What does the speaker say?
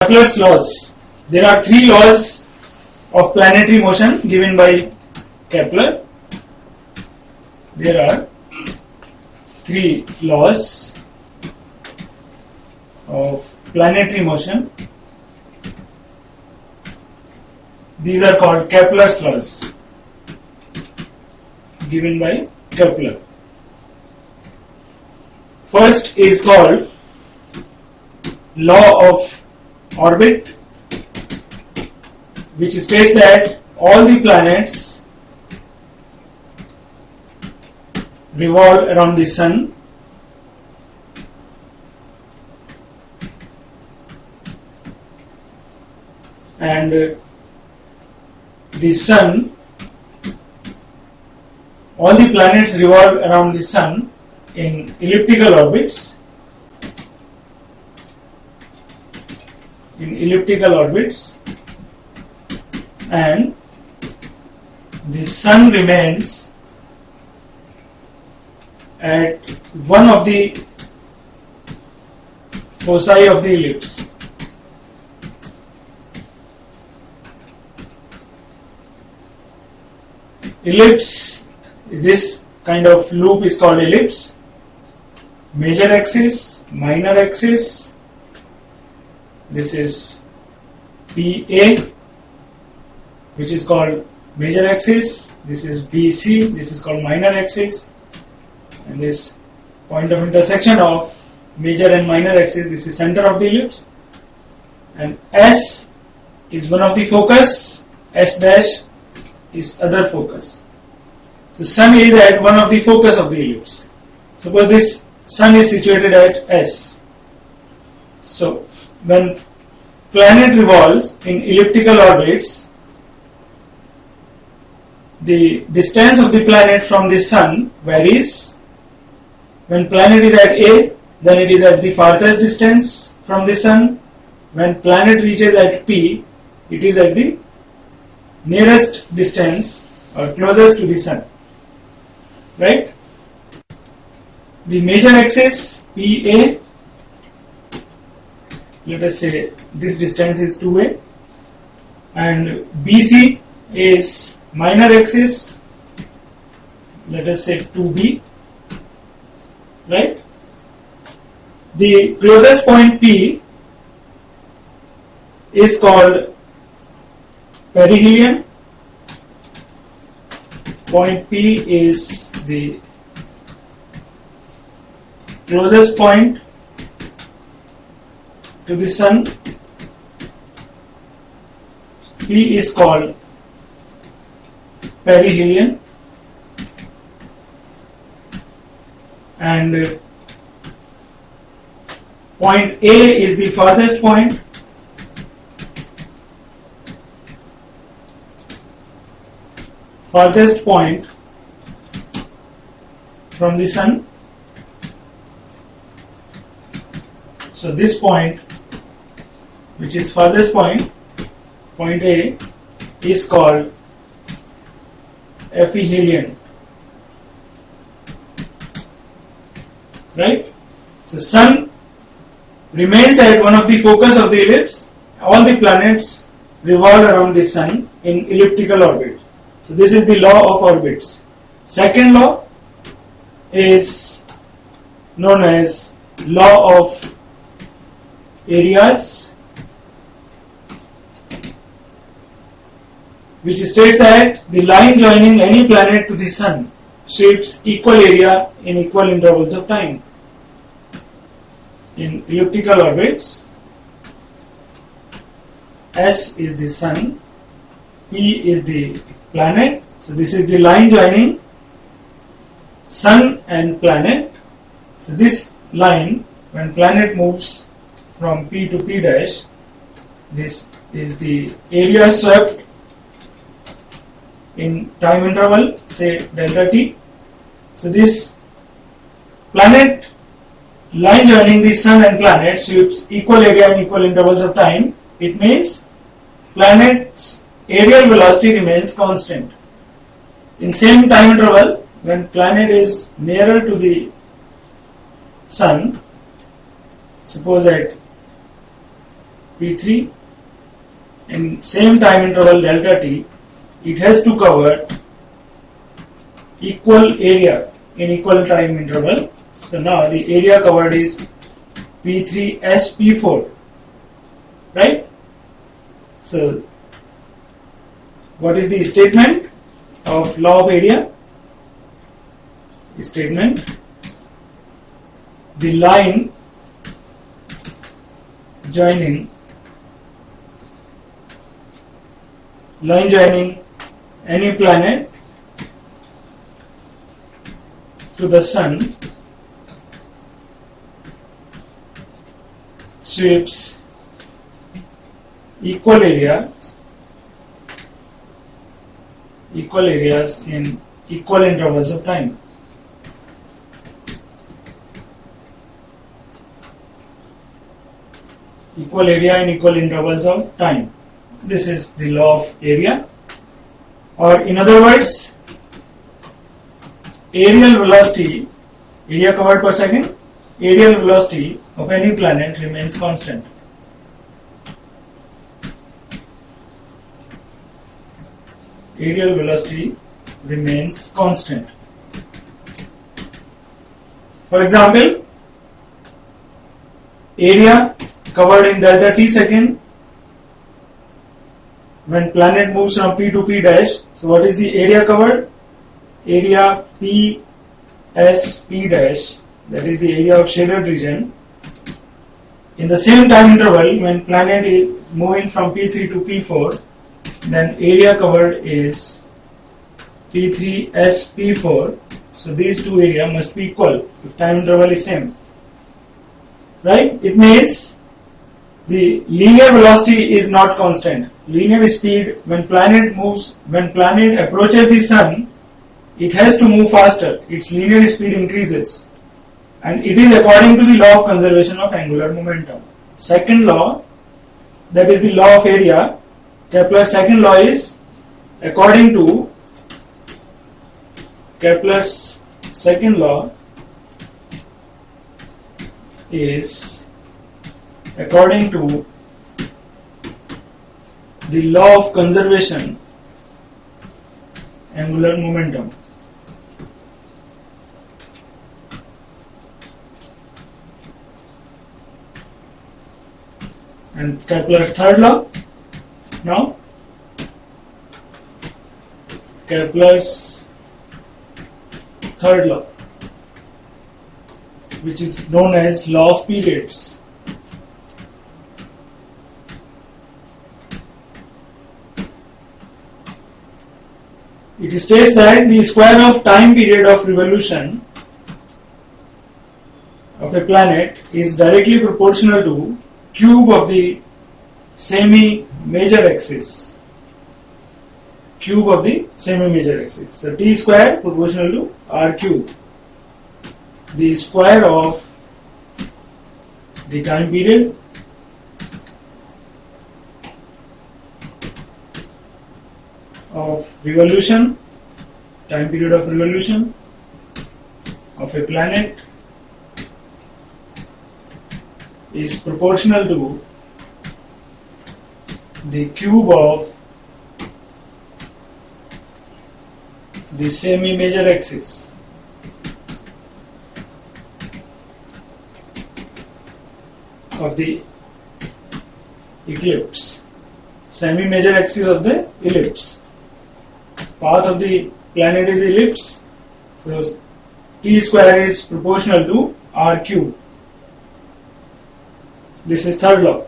Kepler's laws. There are three laws of planetary motion given by Kepler. There are three laws of planetary motion. These are called Kepler's laws given by Kepler. First is called law of orbit, which states that all the planets revolve around the sun and the sun, all the planets revolve around the sun in elliptical orbits. And the sun remains at one of the foci of the ellipse. Ellipse, this kind of loop is called ellipse. Major axis, minor axis, this is PA, which is called major axis. This is BC, this is called minor axis, and this point of intersection of major and minor axis, this is center of the ellipse. And S is one of the focus, S dash is other focus. So sun is at one of the focus of the ellipse. Suppose this sun is situated at S. So when planet revolves in elliptical orbits, the distance of the planet from the sun varies. When planet is at A, then it is at the farthest distance from the sun. When planet reaches at P, it is at the nearest distance or closest to the sun. Right? The major axis PA, let us say this distance is 2a, and BC is minor axis, let us say 2b, right? The closest point P is called perihelion. Point P is the closest point to the sun. P is called perihelion, and point A is the farthest point. Farthest point from the sun. So this point, which is farthest point, point A, is called aphelion. Right? So sun remains at one of the focus of the ellipse. All the planets revolve around the sun in elliptical orbit. So this is the law of orbits. Second law is known as law of areas, which states that the line joining any planet to the sun sweeps equal area in equal intervals of time. In elliptical orbits, S is the sun, P is the planet. So this is the line joining sun and planet. So this line, when planet moves from P to P dash, this is the area swept in time interval, say delta t. So this planet line joining the sun and planet sweeps equal area in equal intervals of time. It means planet's aerial velocity remains constant. In same time interval, when planet is nearer to the sun, suppose at P3, in same time interval delta t, it has to cover equal area in equal time interval. So now the area covered is P3 S P4, right? So what is the statement of law of area? The statement: the line joining any planet to the sun sweeps equal areas in equal intervals of time. Equal area in equal intervals of time. This is the law of area, or in other words, aerial velocity, area covered per second, aerial velocity of any planet remains constant. Aerial velocity remains constant. For example, area covered in delta t second when planet moves from P to P dash. So what is the area covered? Area P S P dash, that is the area of shaded region. In the same time interval when planet is moving from P3 to P4, then area covered is P3 S P4. So these two areas must be equal if time interval is same, right? It means the linear velocity is not constant. Linear speed, when planet approaches the sun, it has to move faster. Its linear speed increases, and it is according to the law of conservation of angular momentum. Second law, that is the law of area. Kepler's second law is according to Kepler's second law is according to the law of conservation angular momentum. And Kepler's third law, now Kepler's third law, which is known as law of periods. It states that the square of time period of revolution of a planet is directly proportional to cube of the semi-major axis. Cube of the semi-major axis. So t square proportional to r cube. The square of the time period of revolution, time period of revolution of a planet is proportional to the cube of the semi-major axis. Of the ellipse, semi-major axis of the ellipse. Path of the planet is ellipse, so t square is proportional to r cube. This is third law.